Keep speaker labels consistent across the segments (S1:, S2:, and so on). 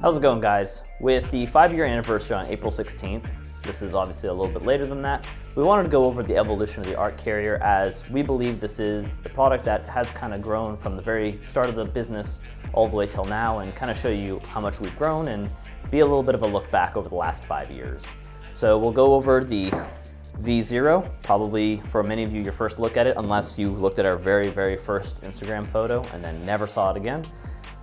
S1: How's it going, guys? With the 5-year anniversary on April 16th, this is obviously a little bit later than that, we wanted to go over the evolution of the ARC carrier, as we believe this is the product that has kind of grown from the very start of the business all the way till now, and kind of show you how much we've grown and be a little bit of a look back over the last 5 years. So we'll go over the V0, probably for many of you your first look at it, unless you looked at our very first Instagram photo and then never saw it again.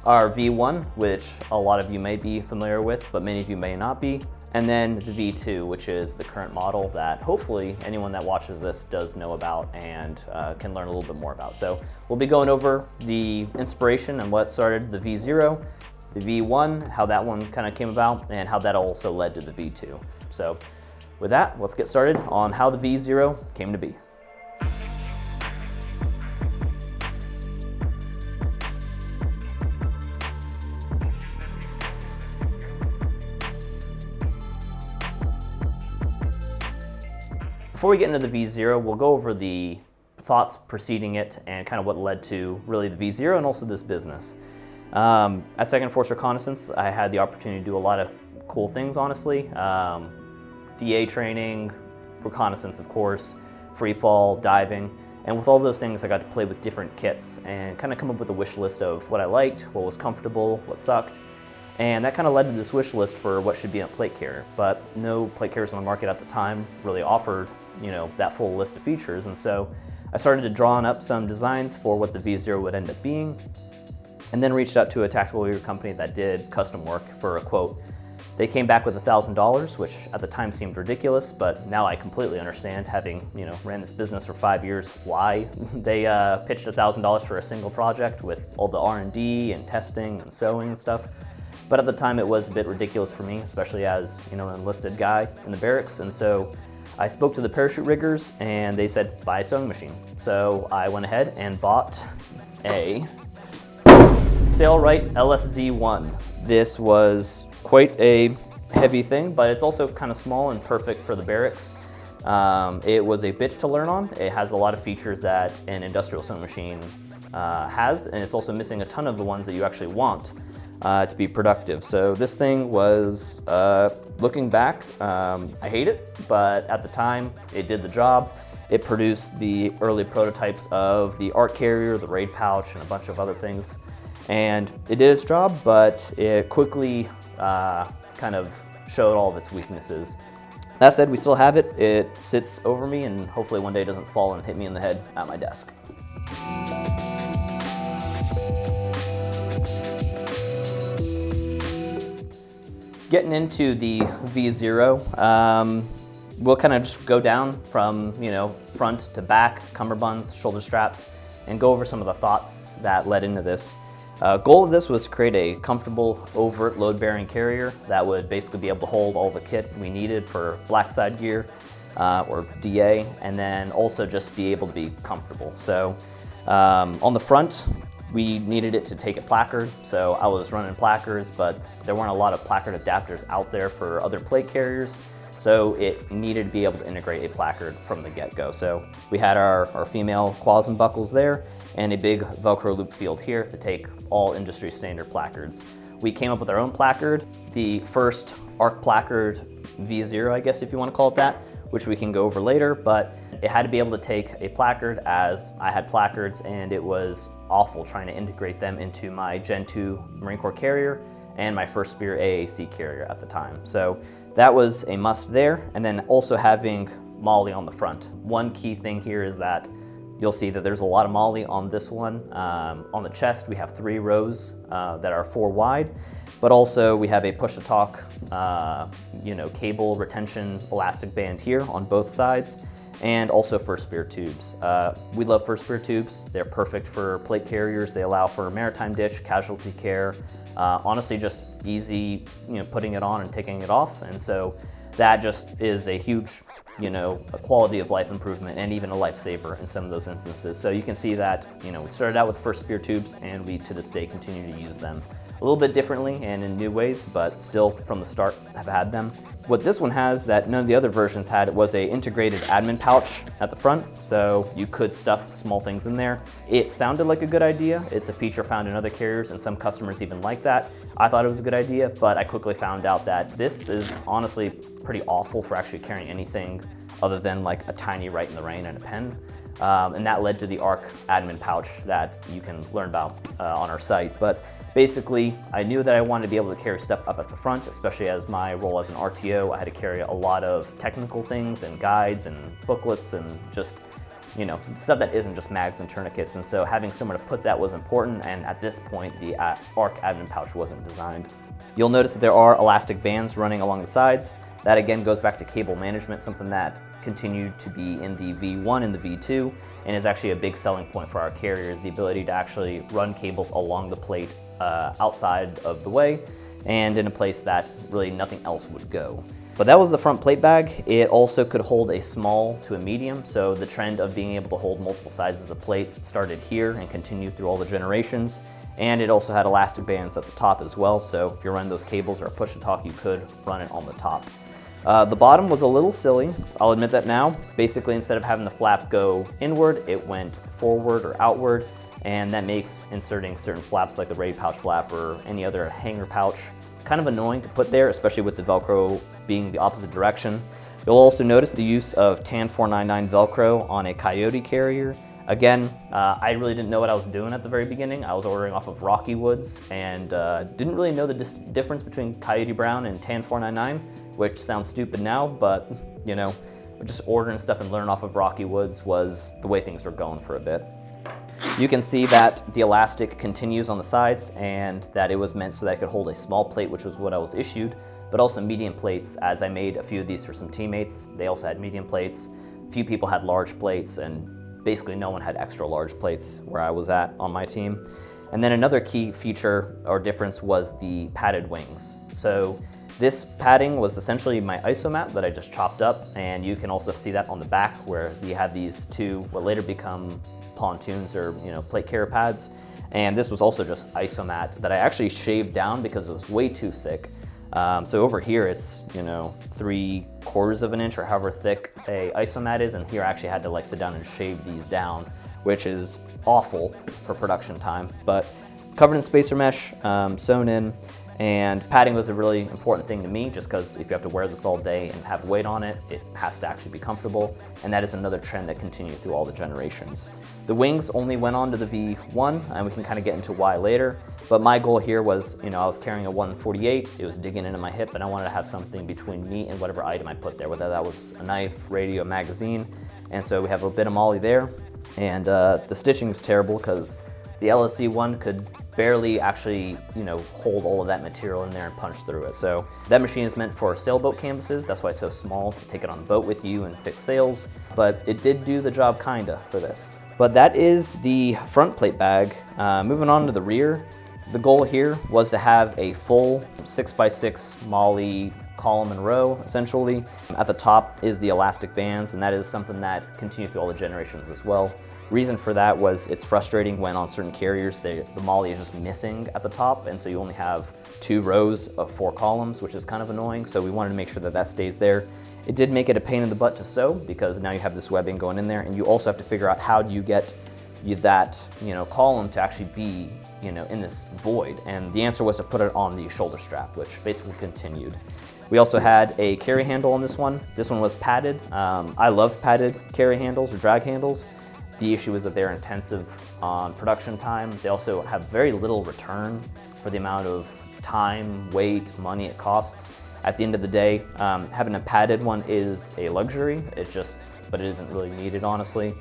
S1: Our V1, which a lot of you may be familiar with, but many of you may not be. And then the V2, which is the current model that hopefully anyone that watches this does know about and can learn a little bit more about. So we'll be going over the inspiration and what started the V0, the V1, how that one kind of came about, and how that also led to the V2. So with that, let's get started on how the V0 came to be. Before we get into the V0, we'll go over the thoughts preceding it and kind of what led to really the V0 and also this business. At 2nd Force Reconnaissance, I had the opportunity to do a lot of cool things, honestly. DA training, reconnaissance, of course, free fall, diving, and with all those things I got to play with different kits and kind of come up with a wish list of what I liked, what was comfortable, what sucked. And that kind of led to this wish list for what should be on a plate carrier, but no plate carriers on the market at the time really offered, you know, that full list of features. And so I started to draw up some designs for what the V0 would end up being, and then reached out to a tactical gear company that did custom work for a quote. They came back with $1,000, which at the time seemed ridiculous, but now I completely understand, having, you know, ran this business for 5 years, why they pitched $1,000 for a single project with all the R&D and testing and sewing and stuff. But at the time it was a bit ridiculous for me, especially as, you know, an enlisted guy in the barracks. And so I spoke to the parachute riggers and they said, buy a sewing machine. So I went ahead and bought a Sailrite LSZ-1. This was quite a heavy thing, but it's also kind of small and perfect for the barracks. It was a bitch to learn on. It has a lot of features that an industrial sewing machine has, and it's also missing a ton of the ones that you actually want to be productive. So this thing was, looking back, I hate it, but at the time it did the job. It produced the early prototypes of the ARC carrier, the raid pouch, and a bunch of other things. And it did its job, but it quickly kind of showed all of its weaknesses. That said, we still have it. It sits over me, and hopefully one day it doesn't fall and hit me in the head at my desk. Getting into the V0, we'll kind of just go down from, you know, front to back, cummerbunds, shoulder straps, and go over some of the thoughts that led into this. Goal of this was to create a comfortable, overt load-bearing carrier that would basically be able to hold all the kit we needed for black side gear or DA, and then also just be able to be comfortable. So on the front, we needed it to take a Placard, so I was running Placards, but there weren't a lot of Placard adapters out there for other plate carriers, so it needed to be able to integrate a Placard from the get-go. So we had our female claws and buckles there, and a big Velcro loop field here to take all industry standard Placards. We came up with our own Placard, the first ARC Placard V0, I guess if you want to call it that, which we can go over later, but it had to be able to take a Placard, as I had Placards and it was awful trying to integrate them into my Gen 2 Marine Corps carrier and my First Spear AAC carrier at the time. So that was a must there, and then also having MOLLE on the front. One key thing here is that you'll see that there's a lot of MOLLE on this one. On the chest, we have 3 rows that are 4 wide, but also we have a push-to-talk, you know, cable retention elastic band here on both sides, and also First Spear tubes. We love First Spear tubes. They're perfect for plate carriers. They allow for maritime ditch, casualty care, honestly just easy, you know, putting it on and taking it off. And so that just is a huge, you know, a quality of life improvement and even a lifesaver in some of those instances. So you can see that, you know, we started out with First Spear tubes and we to this day continue to use them a little bit differently and in new ways, but still from the start have had them. What this one has that none of the other versions had was a integrated admin pouch at the front, so you could stuff small things in there. It sounded like a good idea. It's a feature found in other carriers, and some customers even like that. I thought it was a good idea, but I quickly found out that this is honestly pretty awful for actually carrying anything other than like a tiny Write in the Rain and a pen. And that led to the ARC admin pouch that you can learn about on our site. But basically, I knew that I wanted to be able to carry stuff up at the front, especially as my role as an RTO. I had to carry a lot of technical things and guides and booklets and just, you know, stuff that isn't just mags and tourniquets. And so having somewhere to put that was important, and at this point, the ARC admin pouch wasn't designed. You'll notice that there are elastic bands running along the sides. That again goes back to cable management, something that continued to be in the V1 and the V2, and is actually a big selling point for our carriers, the ability to actually run cables along the plate outside of the way and in a place that really nothing else would go. But that was the front plate bag. It also could hold a small to a medium, so the trend of being able to hold multiple sizes of plates started here and continued through all the generations. And it also had elastic bands at the top as well, so if you're running those cables or a push-to-talk, you could run it on the top. The bottom was a little silly, I'll admit that now. Basically, instead of having the flap go inward, it went forward or outward, and that makes inserting certain flaps like the ready pouch flap or any other hanger pouch kind of annoying to put there, especially with the Velcro being the opposite direction. You'll also notice the use of TAN 499 Velcro on a Coyote carrier. Again, I really didn't know what I was doing at the very beginning. I was ordering off of Rocky Woods and didn't really know the difference between Coyote Brown and TAN 499, which sounds stupid now, but you know, just ordering stuff and learning off of Rocky Woods was the way things were going for a bit. You can see that the elastic continues on the sides and that it was meant so that I could hold a small plate, which was what I was issued, but also medium plates, as I made a few of these for some teammates. They also had medium plates. A few people had large plates, and basically no one had extra large plates where I was at on my team. And then another key feature or difference was the padded wings. So this padding was essentially my isomat that I just chopped up, and you can also see that on the back where you have these two, what later become pontoons or plate carrier pads. And this was also just isomat that I actually shaved down because it was way too thick. So over here it's 3/4 of an inch or however thick a isomat is, and here I actually had to like sit down and shave these down, which is awful for production time. But covered in spacer mesh, sewn in, and padding was a really important thing to me, just because if you have to wear this all day and have weight on it, it has to actually be comfortable, and that is another trend that continued through all the generations. The wings only went on to the V1, and we can kind of get into why later, but my goal here was, I was carrying a 148, it was digging into my hip, and I wanted to have something between me and whatever item I put there, whether that was a knife, radio, magazine, and so we have a bit of MOLLE there, and the stitching is terrible because the LSC one could barely actually, hold all of that material in there and punch through it. So that machine is meant for sailboat canvases. That's why it's so small, to take it on a boat with you and fix sails. But it did do the job kinda for this. But that is the front plate bag. Moving on to the rear, the goal here was to have a full 6x6 MOLLE column and row, essentially. At the top is the elastic bands, and that is something that continued through all the generations as well. Reason for that was it's frustrating when on certain carriers the MOLLE is just missing at the top, and so you only have 2 rows of 4 columns, which is kind of annoying, so we wanted to make sure that that stays there. It did make it a pain in the butt to sew because now you have this webbing going in there, and you also have to figure out how do you get that column to actually be in this void, and the answer was to put it on the shoulder strap, which basically continued. We also had a carry handle on this one. This one was padded. I love padded carry handles or drag handles. The issue is that they're intensive on production time. They also have very little return for the amount of time, weight, money it costs. At the end of the day, having a padded one is a luxury. But it isn't really needed, honestly.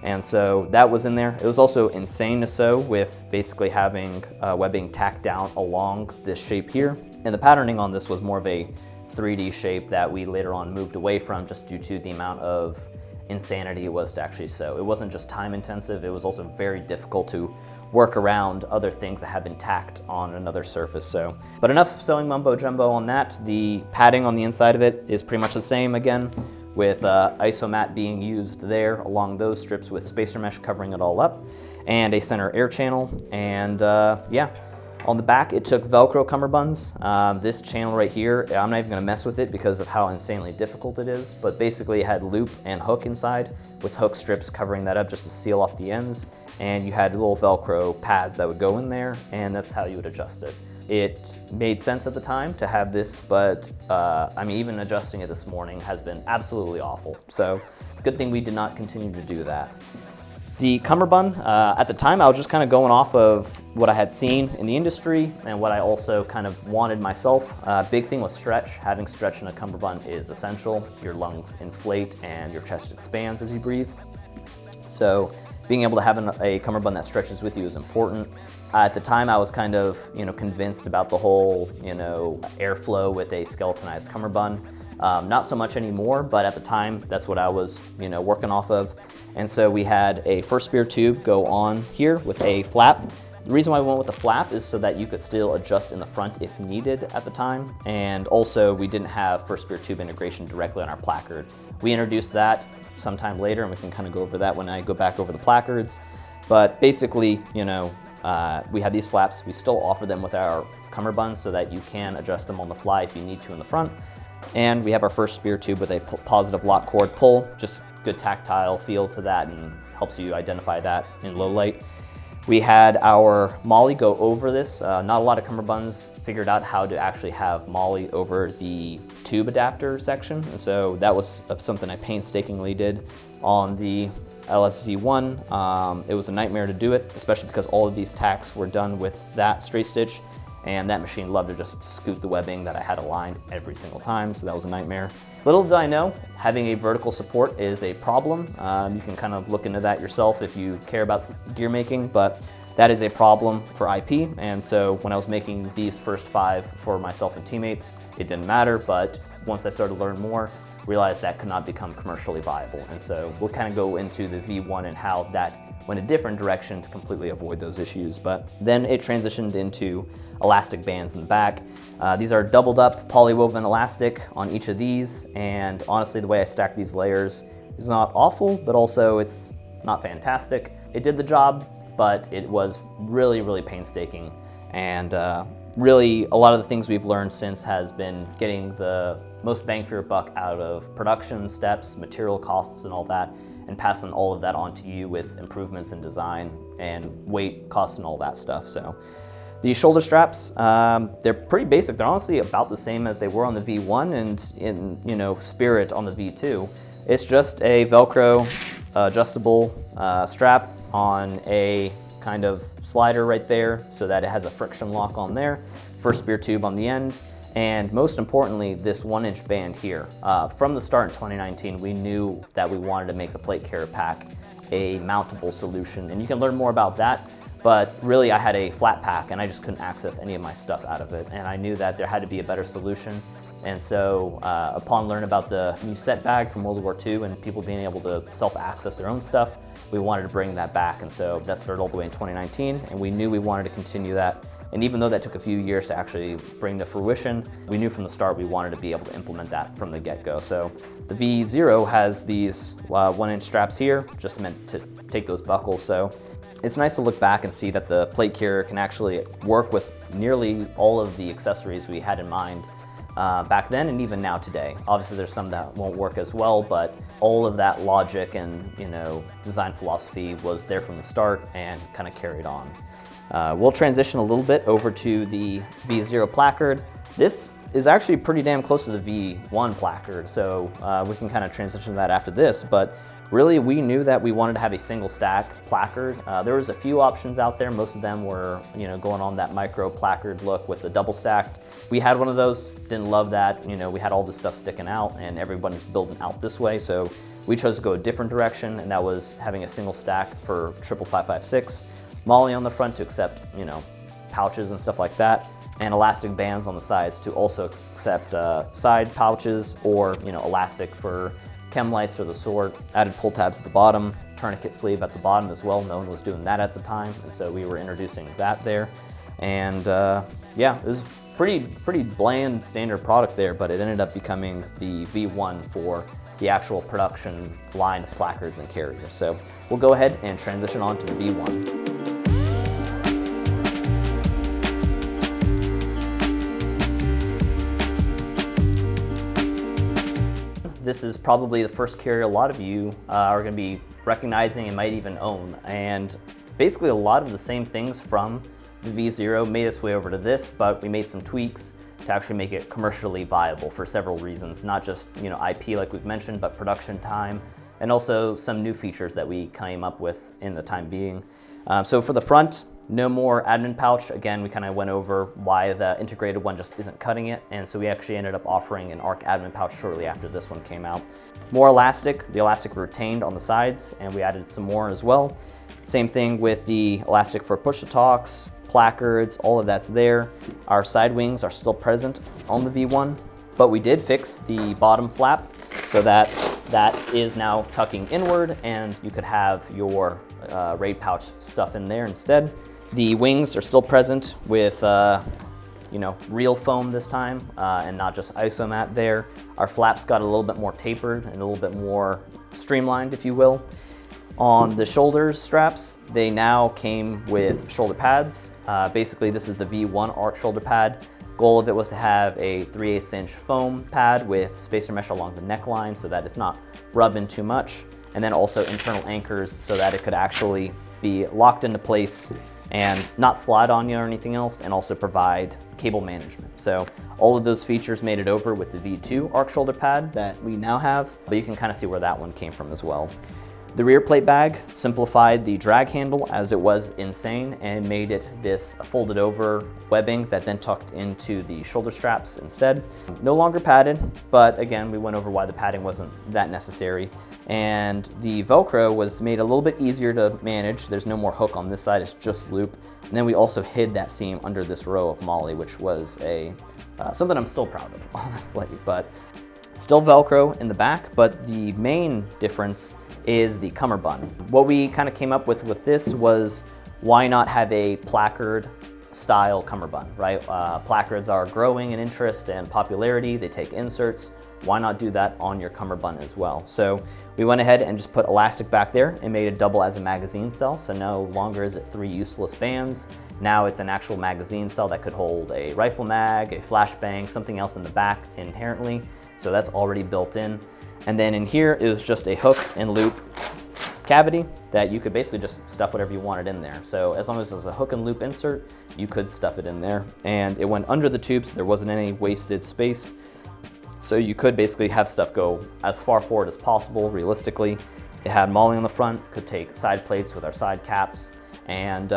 S1: And so that was in there. It was also insane to sew with basically having webbing tacked down along this shape here. And the patterning on this was more of a 3D shape that we later on moved away from just due to the amount of insanity it was to actually sew. It wasn't just time intensive, it was also very difficult to work around other things that have been tacked on another surface. But enough sewing mumbo jumbo on that. The padding on the inside of it is pretty much the same again, with isomat being used there along those strips with spacer mesh covering it all up, and a center air channel. And yeah, On the back, it took Velcro cummerbunds. This channel right here, I'm not even gonna mess with it because of how insanely difficult it is, but basically it had loop and hook inside with hook strips covering that up just to seal off the ends, and you had little Velcro pads that would go in there, and that's how you would adjust it. It made sense at the time to have this, but I mean, even adjusting it this morning has been absolutely awful. So good thing we did not continue to do that. The cummerbund, at the time I was just kind of going off of what I had seen in the industry and what I also kind of wanted myself. Big thing was stretch. Having stretch in a cummerbund is essential. Your lungs inflate and your chest expands as you breathe. So being able to have a cummerbund that stretches with you is important. At the time I was kind of, convinced about the whole, airflow with a skeletonized cummerbund. Not so much anymore, but at the time, that's what I was, working off of. And so we had a first spear tube go on here with a flap. The reason why we went with the flap is so that you could still adjust in the front if needed at the time. And also we didn't have first spear tube integration directly on our placard. We introduced that sometime later, and we can kind of go over that when I go back over the placards. But basically, we have these flaps. We still offer them with our cummerbunds so that you can adjust them on the fly if you need to in the front. And we have our first spear tube with a positive lock cord pull, just good tactile feel to that and helps you identify that in low light. We had our MOLLE go over this. Not a lot of cummerbunds figured out how to actually have MOLLE over the tube adapter section. And so that was something I painstakingly did on the LSZ1. It was a nightmare to do it, especially because all of these tacks were done with that straight stitch. And that machine loved to just scoot the webbing that I had aligned every single time, so that was a nightmare. Little did I know, having a vertical support is a problem. You can kind of look into that yourself if you care about gear making, but that is a problem for IP. And so when I was making these first 5 for myself and teammates, it didn't matter, but once I started to learn more, realized that could not become commercially viable. And so we'll kind of go into the V1 and how that went a different direction to completely avoid those issues. But then it transitioned into elastic bands in the back. These are doubled up polywoven elastic on each of these, and honestly the way I stack these layers is not awful, but also it's not fantastic. It did the job, but it was really, really painstaking, and really a lot of the things we've learned since has been getting the most bang for your buck out of production steps, material costs and all that, and passing all of that on to you with improvements in design and weight, cost and all that stuff. So the shoulder straps, they're pretty basic. They're honestly about the same as they were on the V1 and in spirit on the V2. It's just a Velcro adjustable strap on a kind of slider right there so that it has a friction lock on there, first spear tube on the end, and most importantly, this 1-inch band here. From the start in 2019, we knew that we wanted to make the plate carrier pack a mountable solution, and you can learn more about that. But really I had a flat pack and I just couldn't access any of my stuff out of it. And I knew that there had to be a better solution. And so upon learning about the new set bag from World War II and people being able to self-access their own stuff, we wanted to bring that back. And so that started all the way in 2019, and we knew we wanted to continue that. And even though that took a few years to actually bring to fruition, we knew from the start we wanted to be able to implement that from the get-go. So the V0 has these 1-inch straps here, just meant to take those buckles. So it's nice to look back and see that the plate carrier can actually work with nearly all of the accessories we had in mind back then and even now today. Obviously there's some that won't work as well, but all of that logic and design philosophy was there from the start and kind of carried on. We'll transition a little bit over to the V0 placard. This is actually pretty damn close to the V1 placard, so we can kind of transition to that after this, but really we knew that we wanted to have a single stack placard. There was a few options out there. Most of them were going on that micro placard look with the double stacked. We had one of those, didn't love that. We had all this stuff sticking out and everyone's building out this way, so we chose to go a different direction, and that was having a single stack for 55556. MOLLE on the front to accept pouches and stuff like that, and elastic bands on the sides to also accept side pouches or elastic for chem lights or the sort. Added pull tabs at the bottom, tourniquet sleeve at the bottom as well. No one was doing that at the time, and so we were introducing that there. And yeah, it was pretty bland standard product there, but it ended up becoming the V1 for the actual production line of placards and carriers. So we'll go ahead and transition on to the V1. this is probably the first carrier a lot of you are going to be recognizing and might even own. And basically a lot of the same things from the V0 made its way over to this, but we made some tweaks to actually make it commercially viable for several reasons, not just IP like we've mentioned, but production time, and also some new features that we came up with in the time being. So for the front, no more admin pouch. Again, we kind of went over why the integrated one just isn't cutting it, and so we actually ended up offering an ARC admin pouch shortly after this one came out. More elastic, the elastic retained on the sides, and we added some more as well. Same thing with the elastic for push-to-talks, placards, all of that's there. Our side wings are still present on the V1, but we did fix the bottom flap so that is now tucking inward, and you could have your raid pouch stuff in there instead. The wings are still present with real foam this time, and not just isomat there. Our flaps got a little bit more tapered and a little bit more streamlined, if you will. On the shoulder straps, they now came with shoulder pads. Basically, this is the V1 ARC shoulder pad. Goal of it was to have a 3/8 inch foam pad with spacer mesh along the neckline so that it's not rubbing too much, and then also internal anchors so that it could actually be locked into place and not slide on you or anything else, and also provide cable management. So all of those features made it over with the V2 ARC shoulder pad that we now have, but you can kind of see where that one came from as well. The rear plate bag simplified the drag handle, as it was insane, and made it this folded over webbing that then tucked into the shoulder straps instead. No longer padded, but again, we went over why the padding wasn't that necessary. And the Velcro was made a little bit easier to manage. There's no more hook on this side, it's just loop. And then we also hid that seam under this row of moly, which was something I'm still proud of, honestly. But still Velcro in the back, but the main difference is the cummerbund. What we kind of came up with this was, why not have a placard style cummerbund, right? Placards are growing in interest and popularity. They take inserts. Why not do that on your cummerbund as well? So we went ahead and just put elastic back there and made it double as a magazine cell. So no longer is it 3 useless bands. Now it's an actual magazine cell that could hold a rifle mag, a flashbang, something else in the back inherently. So that's already built in. And then in here is just a hook and loop cavity that you could basically just stuff whatever you wanted in there. So as long as there's a hook and loop insert, you could stuff it in there. And it went under the tube, so there wasn't any wasted space. So you could basically have stuff go as far forward as possible, realistically. It had moly on the front, could take side plates with our side caps. And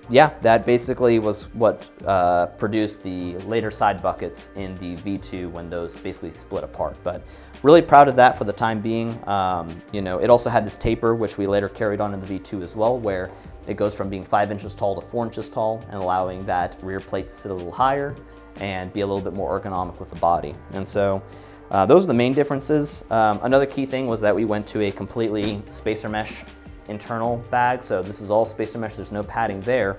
S1: yeah, that basically was what produced the later side buckets in the V2 when those basically split apart. But really proud of that for the time being. It also had this taper, which we later carried on in the V2 as well, where it goes from being 5 inches tall to 4 inches tall, and allowing that rear plate to sit a little higher and be a little bit more ergonomic with the body. And so those are the main differences. Another key thing was that we went to a completely spacer mesh internal bag. So this is all spacer mesh, there's no padding there.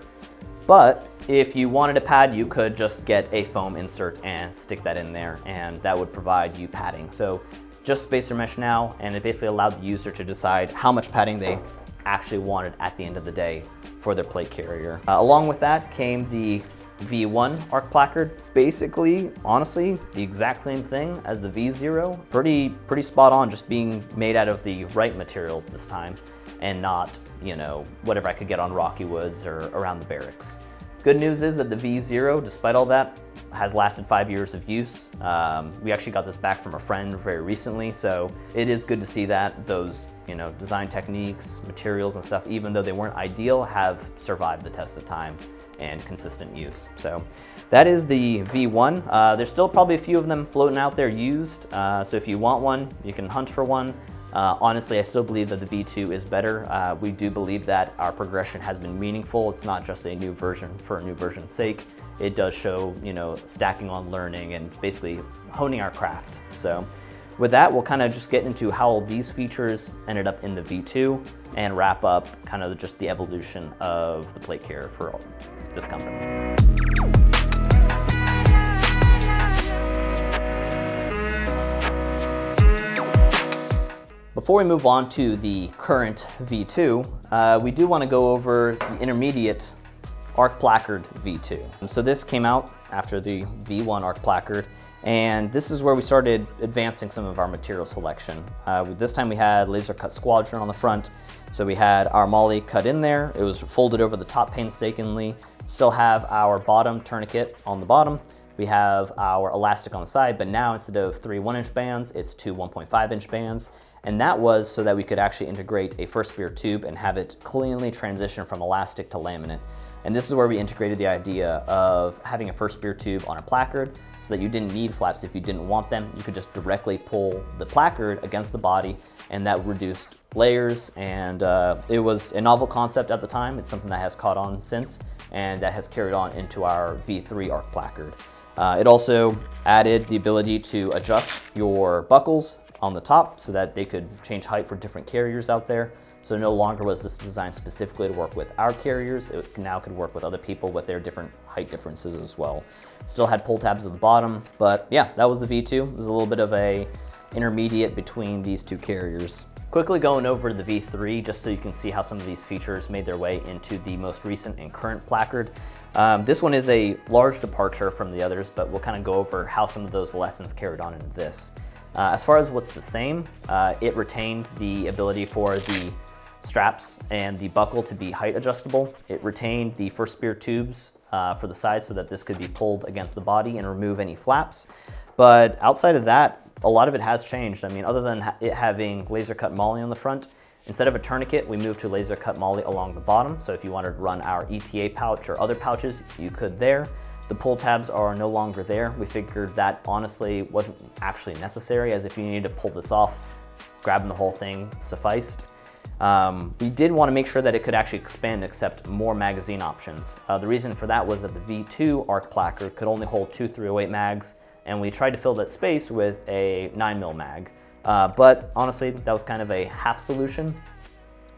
S1: But if you wanted a pad, you could just get a foam insert and stick that in there, and that would provide you padding. So just spacer mesh now, and it basically allowed the user to decide how much padding they actually wanted at the end of the day for their plate carrier. Along with that came the V1 ARC placard. Basically, honestly, the exact same thing as the V0. Pretty spot on, just being made out of the right materials this time, and not, whatever I could get on Rocky Woods or around the barracks. Good news is that the V0, despite all that, has lasted 5 years of use. We actually got this back from a friend very recently, so it is good to see that those design techniques, materials and stuff, even though they weren't ideal, have survived the test of time and consistent use. So that is the V1. There's still probably a few of them floating out there used, so if you want one, you can hunt for one. Honestly, I still believe that the V2 is better. We do believe that our progression has been meaningful. It's not just a new version for a new version's sake. It does show, stacking on learning and basically honing our craft. So with that, we'll kind of just get into how all these features ended up in the V2 and wrap up kind of just the evolution of the plate carrier for this company. Before we move on to the current V2, we do want to go over the intermediate ARC Placard V2. So this came out after the V1 ARC Placard, And this is where we started advancing some of our material selection. This time we had laser cut squadron on the front. So we had our MOLLE cut in there. It was folded over the top painstakingly. Still have our bottom tourniquet on the bottom. We have our elastic on the side, but now instead of 3 1-inch bands, it's 2 1.5-inch bands. And that was so that we could actually integrate a first spear tube and have it cleanly transition from elastic to laminate. And this is where we integrated the idea of having a first spear tube on a placard so that you didn't need flaps if you didn't want them. You could just directly pull the placard against the body, and that reduced layers. And it was a novel concept at the time. It's something that has caught on since, and that has carried on into our V3 ARC placard. It also added the ability to adjust your buckles on the top so that they could change height for different carriers out there. So no longer was this designed specifically to work with our carriers, it now could work with other people with their different height differences as well. Still had pull tabs at the bottom, but yeah, that was the V2. It was a little bit of a intermediate between these two carriers. Quickly going over the V3, just so you can see how some of these features made their way into the most recent and current placard. This one is a large departure from the others, but we'll kind of go over how some of those lessons carried on into this. As far as what's the same, it retained the ability for the straps and the buckle to be height adjustable. It retained the first spear tubes for the sides so that this could be pulled against the body and remove any flaps. But outside of that, a lot of it has changed. I mean, other than it having laser cut MOLLE on the front, instead of a tourniquet, we moved to laser cut MOLLE along the bottom. So if you wanted to run our ETA pouch or other pouches, you could there. The pull tabs are no longer there. We figured that honestly wasn't actually necessary, as if you needed to pull this off, grabbing the whole thing sufficed. We did want to make sure that it could actually expand and accept more magazine options. The reason for that was that the V2 ARC placard could only hold 2 308 mags, and we tried to fill that space with a 9mm mag. But honestly, that was kind of a half solution.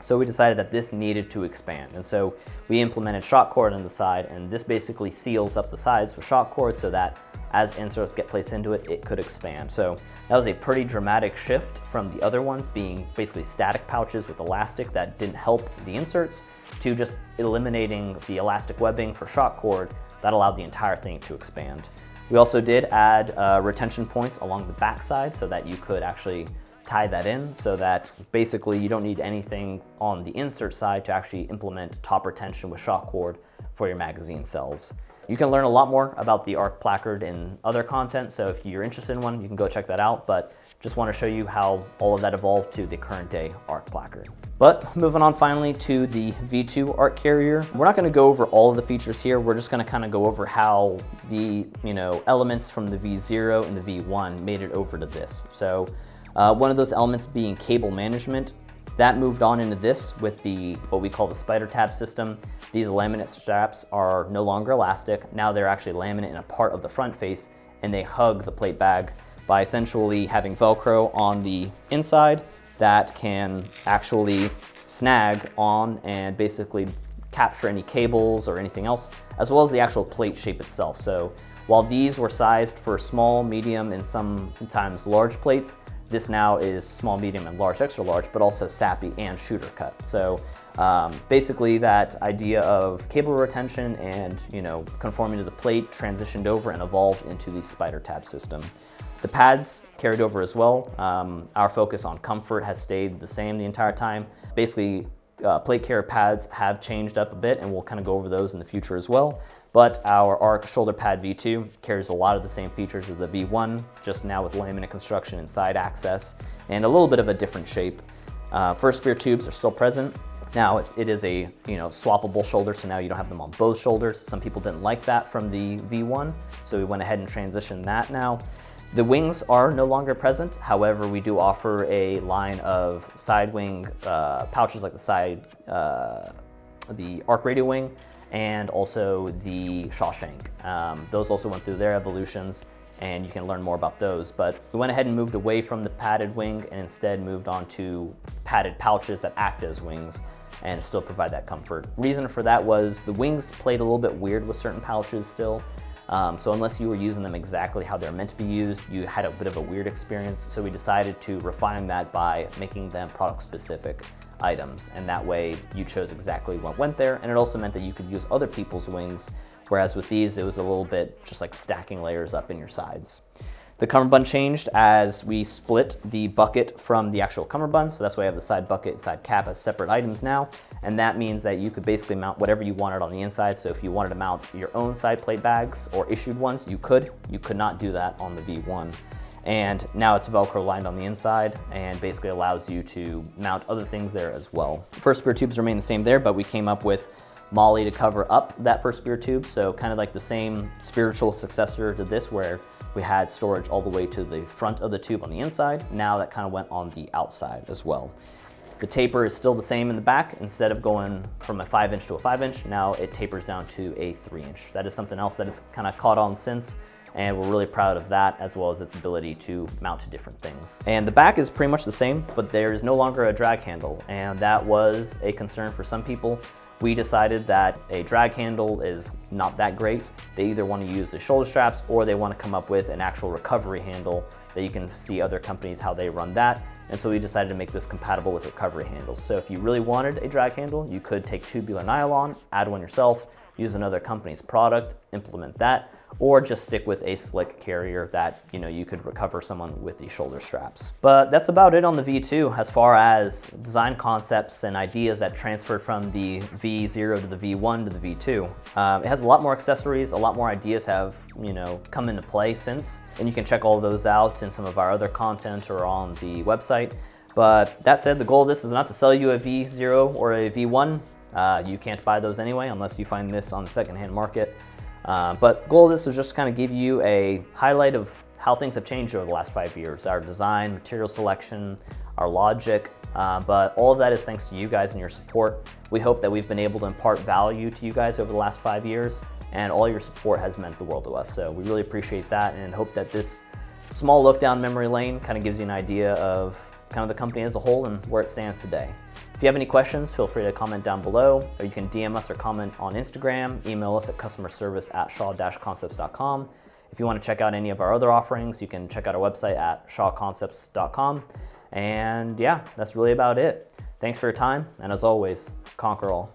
S1: So we decided that this needed to expand. And so we implemented shock cord on the side, and this basically seals up the sides with shock cord so that as inserts get placed into it, it could expand. So that was a pretty dramatic shift from the other ones being basically static pouches with elastic that didn't help the inserts, to just eliminating the elastic webbing for shock cord that allowed the entire thing to expand. We also did add retention points along the back side so that you could actually tie that in, so that basically you don't need anything on the insert side to actually implement top retention with shock cord for your magazine cells. You can learn a lot more about the ARC placard in other content, so if you're interested in one, you can go check that out, but just want to show you how all of that evolved to the current day ARC placard. But moving on finally to the V2 ARC carrier. We're not going to go over all of the features here. We're just going to kind of go over how the elements from the V0 and the V1 made it over to this. So one of those elements being cable management. That moved on into this with the what we call the spider tab system. These laminate straps are no longer elastic. Now they're actually laminate in a part of the front face, and they hug the plate bag by essentially having Velcro on the inside that can actually snag on and basically capture any cables or anything else, as well as the actual plate shape itself. So while these were sized for small, medium, and sometimes large plates, this now is small, medium, and large, extra large, but also sappy and shooter cut. So basically that idea of cable retention and conforming to the plate transitioned over and evolved into the spider tab system. The pads carried over as well. Our focus on comfort has stayed the same the entire time. Basically, plate carrier pads have changed up a bit, and we'll kind of go over those in the future as well. But our ARC shoulder pad V2 carries a lot of the same features as the V1, just now with laminate construction and side access, and a little bit of a different shape. First spear tubes are still present. Now it is a swappable shoulder, so now you don't have them on both shoulders. Some people didn't like that from the V1, so we went ahead and transitioned that now. The wings are no longer present. However, we do offer a line of side wing pouches like the ARC radio wing, and also the Shawshank. Those also went through their evolutions, and you can learn more about those. But we went ahead and moved away from the padded wing and instead moved on to padded pouches that act as wings and still provide that comfort. Reason for that was the wings played a little bit weird with certain pouches still. So unless you were using them exactly how they're meant to be used, you had a bit of a weird experience. So we decided to refine that by making them product specific items, and that way you chose exactly what went there, and it also meant that you could use other people's wings whereas with these, it was a little bit just like stacking layers up in your sides. The cummerbund changed as we split the bucket from the actual cummerbund, so that's why I have the side bucket, side cap as separate items now, and that means that you could basically mount whatever you wanted on the inside. So if you wanted to mount your own side plate bags or issued ones, you could. You could not do that on the V1. And now it's Velcro lined on the inside and basically allows you to mount other things there as well. First spear tubes remain the same there, but we came up with MOLLE to cover up that first spear tube, so kind of like the same spiritual successor to this, where we had storage all the way to the front of the tube on the inside. Now that kind of went on the outside as well. The taper is still the same in the back. Instead of going from a 5-inch to a 5-inch, now it tapers down to a 3-inch. That is something else that has kind of caught on since, and we're really proud of that, as well as its ability to mount to different things. And the back is pretty much the same, but there is no longer a drag handle, and that was a concern for some people. We decided that a drag handle is not that great. They either want to use the shoulder straps or they want to come up with an actual recovery handle that you can see other companies how they run that. And so we decided to make this compatible with recovery handles. So if you really wanted a drag handle, you could take tubular nylon, add one yourself, use another company's product, implement that, or just stick with a slick carrier that you could recover someone with the shoulder straps. But that's about it on the V2 as far as design concepts and ideas that transferred from the V0 to the V1 to the V2. It has a lot more accessories, a lot more ideas have come into play since, and you can check all those out in some of our other content or on the website. But that said, the goal of this is not to sell you a V0 or a V1. You can't buy those anyway unless you find this on the secondhand market. But the goal of this was just to kind of give you a highlight of how things have changed over the last 5 years. Our design, material selection, our logic, but all of that is thanks to you guys and your support. We hope that we've been able to impart value to you guys over the last 5 years, and all your support has meant the world to us. So we really appreciate that and hope that this small look down memory lane kind of gives you an idea of kind of the company as a whole and where it stands today. If you have any questions, feel free to comment down below, or you can DM us or comment on Instagram, email us at customerservice@shaw-concepts.com. If you want to check out any of our other offerings, you can check out our website at shawconcepts.com. And yeah, that's really about it. Thanks for your time, and as always, conquer all.